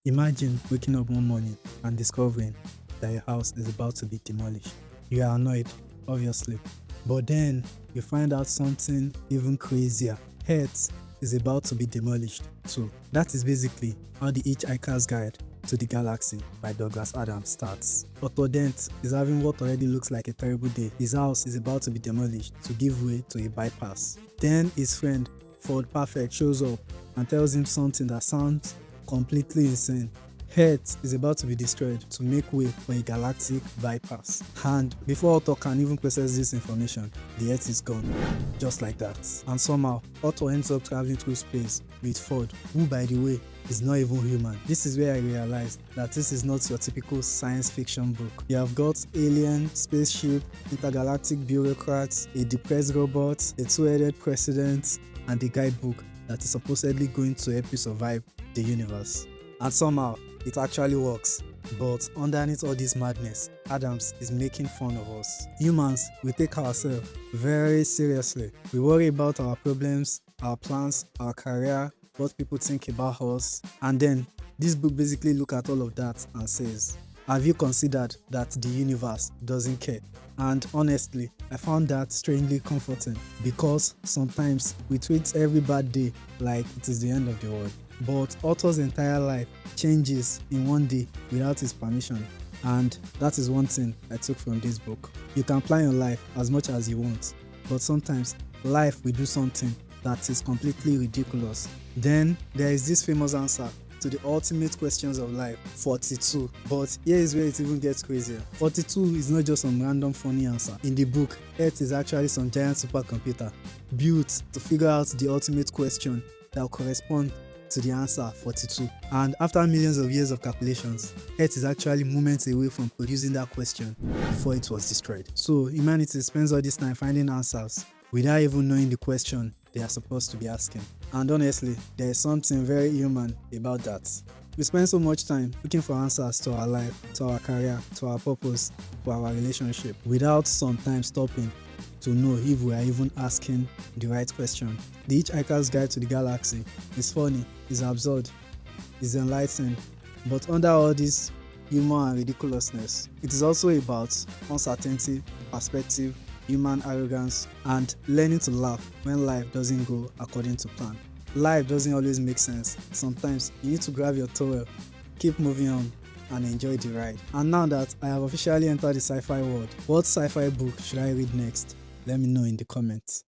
Imagine waking up one morning and discovering that your house is about to be demolished. You are annoyed, obviously, but then you find out something even crazier. Earth is about to be demolished too. That is basically how the Hitchhiker's Guide to the Galaxy by Douglas Adams starts. Dent is having what already looks like a terrible day. His house is about to be demolished to give way to a bypass. Then his friend Ford Perfect shows up and tells him something that sounds completely insane. Earth is about to be destroyed to make way for a galactic bypass. And before Otto can even process this information, the Earth is gone. Just like that. And somehow, Otto ends up traveling through space with Ford, who by the way, is not even human. This is where I realized that this is not your typical science fiction book. You have got alien, spaceship, intergalactic bureaucrats, a depressed robot, a two-headed president, and a guidebook that is supposedly going to help you survive the universe. And somehow, it actually works. But underneath all this madness, Adams is making fun of us. Humans, we take ourselves very seriously. We worry about our problems, our plans, our career, what people think about us. And then, this book basically looks at all of that and says, have you considered that the universe doesn't care? And honestly, I found that strangely comforting because sometimes we treat every bad day like it is the end of the world. But Otto's entire life changes in one day without his permission. And that is one thing I took from this book. You can plan your life as much as you want, but sometimes life will do something that is completely ridiculous. Then there is this famous answer to the ultimate questions of life, 42. But here is where it even gets crazier. 42 is not just some random funny answer. In the book, Earth is actually some giant supercomputer built to figure out the ultimate question that will correspond to the answer 42. And after millions of years of calculations, Earth is actually moments away from producing that question before it was destroyed. So humanity spends all this time finding answers without even knowing the question they are supposed to be asking. And honestly, there is something very human about that. We spend so much time looking for answers to our life, to our career, to our purpose, to our relationship, without sometimes stopping to know if we are even asking the right question. The Hitchhiker's Guide to the Galaxy is funny, is absurd, is enlightening, but under all this humor and ridiculousness, it is also about uncertainty, perspective, human arrogance, and learning to laugh when life doesn't go according to plan. Life doesn't always make sense. Sometimes you need to grab your towel, keep moving on, and enjoy the ride. And now that I have officially entered the sci-fi world, what sci-fi book should I read next? Let me know in the comments.